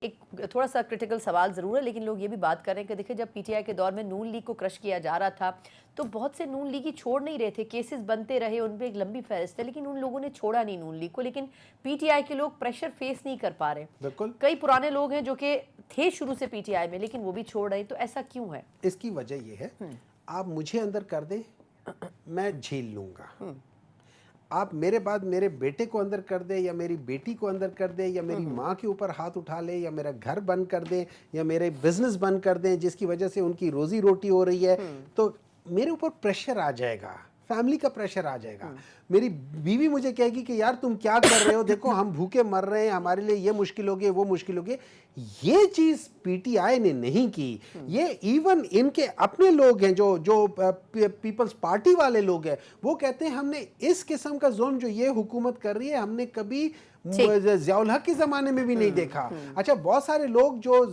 ایک تھوڑا سا کرٹیکل سوال ضرور ہے، لیکن لوگ یہ بھی بات کر رہے ہیں کہ دیکھیں جب پی ٹی آئی کے دور میں نون لیگ کو کرش کیا جا رہا تھا تو بہت سے نون لیگی چھوڑ نہیں رہے تھے، کیسز بنتے رہے، ان پہ ایک لمبی فہرست ہے، لیکن ان لوگوں نے چھوڑا نہیں نون لیگ کو. لیکن پی ٹی آئی کے لوگ پریشر فیس نہیں کر پا رہے. بالکل کئی پرانے لوگ ہیں جو کہ تھے شروع سے پی ٹی آئی میں لیکن وہ بھی چھوڑ رہے ہیں، تو ایسا کیوں ہے؟ اس کی وجہ یہ ہے، آپ مجھے اندر کر دیں میں جھیل لوں گا. آپ میرے بعد میرے بیٹے کو اندر کر دیں یا میری بیٹی کو اندر کر دیں یا میری ماں کے اوپر ہاتھ اٹھا لیں یا میرا گھر بند کر دیں یا میرے بزنس بند کر دیں جس کی وجہ سے ان کی روزی روٹی ہو رہی ہے، تو میرے اوپر پریشر آ جائے گا، فیملی کا پریشر آ جائے گا. میری بیوی مجھے کہے گی کہ یار تم کیا کر رہے ہو، دیکھو ہم بھوکے مر رہے ہیں، ہمارے لیے یہ مشکل ہوگی وہ مشکل ہوگی. یہ چیز پی ٹی آئی نے نہیں کی. یہ ایون ان کے اپنے لوگ ہیں جو پیپلز پارٹی والے لوگ ہیں، وہ کہتے ہیں ہم نے اس قسم کا ظلم جو یہ حکومت کر رہی ہے ہم نے کبھی ضیاء الحق کے زمانے میں بھی نہیں دیکھا. اچھا بہت سارے لوگ جو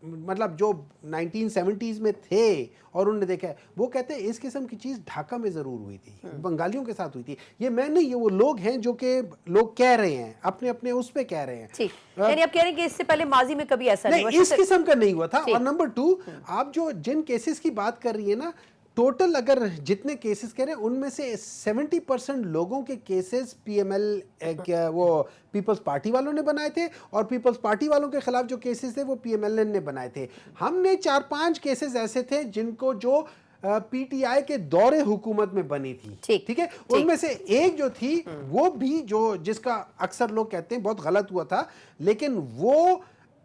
مطلب جو 1970s میں تھے اور انہوں نے دیکھا ہے، وہ کہتے ہیں اس قسم کی چیز ڈھاکہ میں ضرور ہوئی تھی، بنگالیوں کے ساتھ ہوئی تھی. یہ میں نہیں، یہ وہ لوگ ہیں جو کہ لوگ کہہ رہے ہیں، اپنے اس پہ کہہ رہے ہیں. یعنی آپ کہہ رہے ہیں کہ اس سے پہلے ماضی میں کبھی ایسا نہیں ہوا، اس قسم کا نہیں ہوا تھا. اور نمبر 2، آپ جو جن کیسز کی بات کر رہی ہیں نا، ٹوٹل اگر جتنے کیسز کہہ رہے ہیں ان میں سے 70% لوگوں کے کیسز پی ایم ایل وہ پیپلز پارٹی والوں نے بنائے تھے، اور پیپلز پارٹی والوں کے خلاف جو کیسز تھے وہ پی ایم ایل این نے بنائے تھے. ہم نے 4-5 کیسز ایسے تھے جن کو جو پی ٹی آئی کے دور حکومت میں بنی تھی، ٹھیک ہے. ان میں سے ایک جو تھی وہ بھی جس کا اکثر لوگ کہتے ہیں بہت غلط ہوا تھا، لیکن وہ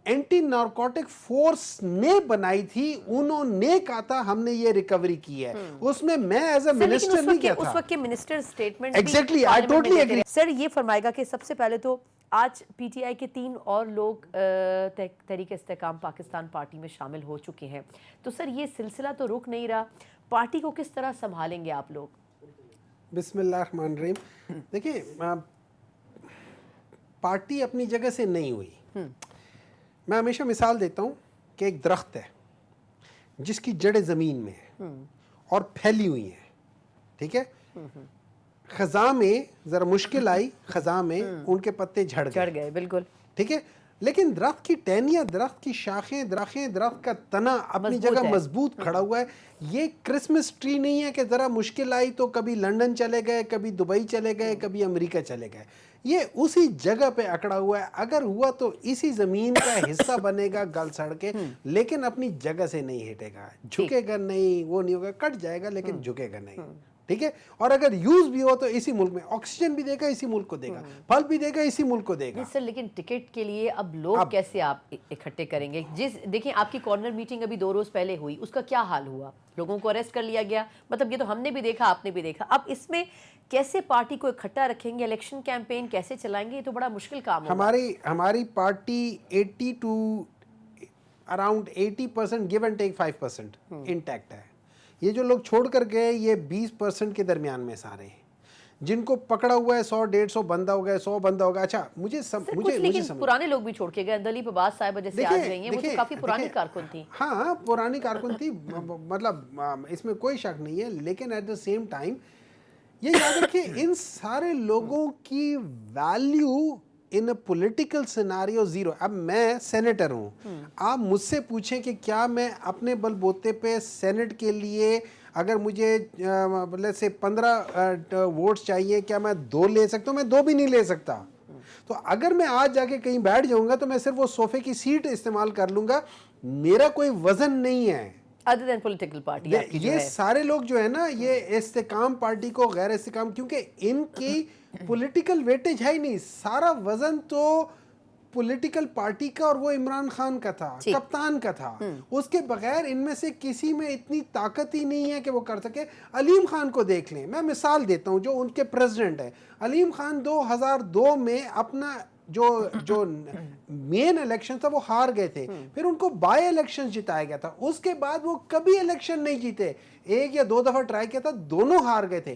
اینٹی نارکوٹک فورس نے بنائی تھی، انہوں نے کہا تھا ہم نے یہ ریکوری کی ہے. اس میں ایز اے منسٹر نہیں کیا تھا. اس وقت کے minister statement exactly I totally agree. Sir یہ فرمائے گا کہ سب سے پہلے تو آج پی ٹی آئی کے 3 اور لوگ تحریک استحکام پاکستان پارٹی میں شامل ہو چکے ہیں، تو سر یہ سلسلہ تو رک نہیں رہا، پارٹی کو کس طرح سنبھالیں گے آپ لوگ؟ بسم اللہ الرحمن الرحیم. دیکھیں پارٹی اپنی جگہ سے نہیں ہوئی. میں ہمیشہ مثال دیتا ہوں کہ ایک درخت ہے جس کی جڑیں زمین میں ہیں اور پھیلی ہوئی ہیں، ٹھیک ہے. خزاں میں ذرا مشکل آئی، خزاں میں ان کے پتے جھڑ گئے، بالکل ٹھیک ہے. لیکن درخت کی ٹہنیاں، درخت کی شاخیں، درخت کا تنا اپنی جگہ مضبوط کھڑا ہوا ہے. یہ کرسمس ٹری نہیں ہے کہ ذرا مشکل آئی تو کبھی لندن چلے گئے، کبھی دبئی چلے گئے، کبھی امریکہ چلے گئے. یہ اسی جگہ پہ اکڑا ہوا ہے. اگر ہوا تو اسی زمین کا حصہ بنے گا گل سڑ کے، لیکن اپنی جگہ سے نہیں ہٹے گا، جھکے گا نہیں، وہ نہیں ہوگا، کٹ جائے گا لیکن جھکے گا نہیں، ٹھیک ہے. اور اگر یوز بھی ہو تو اسی ملک میں، آکسیجن بھی دے گا اسی ملک کو دے گا، پھل بھی دے گا اسی ملک کو دے گا. سر لیکن ٹکٹ کے لیے اب لوگ کیسے آپ اکٹھے کریں گے؟ دیکھیں آپ کی کارنر میٹنگ ابھی 2 روز پہلے ہوئی، اس کا کیا حال ہوا؟ لوگوں کو اریسٹ کر لیا گیا، مطلب یہ تو ہم نے بھی دیکھا، آپ نے بھی دیکھا. اب اس میں کیسے پارٹی کو اکٹھا رکھیں گے، الیکشن کیمپین کیسے چلائیں گے؟ یہ تو بڑا مشکل کام ہوگا. ہماری party 80 to around 80% give and take 5% intact ہے. یہ جو لوگ چھوڑ کر گئے یہ 20% کے درمیان میں سارے ہیں. جن کو پکڑا ہوا ہے 100-150 بندہ ہو گئے، 100 بندہ ہوگا. اچھا مجھے لیکن پرانے لوگ بھی چھوڑ کے گئے، دلیپ عباس صاحبہ جیسے آج گئی ہیں، وہ تو کافی پرانی کارکن تھی. ہاں پرانی کارکن تھی، مطلب اس میں کوئی شک نہیں ہے. لیکن ایٹ دا سیم ٹائم یہ یاد رکھیں ان سارے لوگوں کی value in a political scenario zero. اب میں سینیٹر ہوں، آپ مجھ سے پوچھیں کہ کیا میں اپنے بل بوتے پہ سینٹ کے لیے اگر مجھے سے 15 ووٹس چاہیے، کیا میں 2 لے سکتا ہوں؟ میں 2 بھی نہیں لے سکتا. تو اگر میں آج جا کے کہیں بیٹھ جاؤں گا تو میں صرف وہ صوفے کی سیٹ استعمال کر لوں گا، میرا کوئی وزن نہیں ہے. other than political party. یہ سارے لوگ جو ہے نا، یہ استحکام پارٹی کو غیر استحکام، کیونکہ ان کی پولیٹیکل ویٹیج ہے ہی نہیں. سارا وزن تو پولیٹیکل پارٹی کا اور وہ عمران خان کا تھا، کپتان کا تھا. اس کے بغیر ان میں سے کسی میں اتنی طاقت ہی نہیں ہے کہ وہ کر سکے. علیم خان کو دیکھ لیں، میں مثال دیتا ہوں جو ان کے پریزیڈنٹ ہیں. علیم خان 2002 میں اپنا جو مین الیکشن تھا وہ ہار گئے تھے، پھر ان کو بائی الیکشن جتایا گیا تھا. اس کے بعد وہ کبھی الیکشن نہیں جیتے، 1 یا 2 دفعہ ٹرائی کیا تھا، دونوں ہار گئے تھے.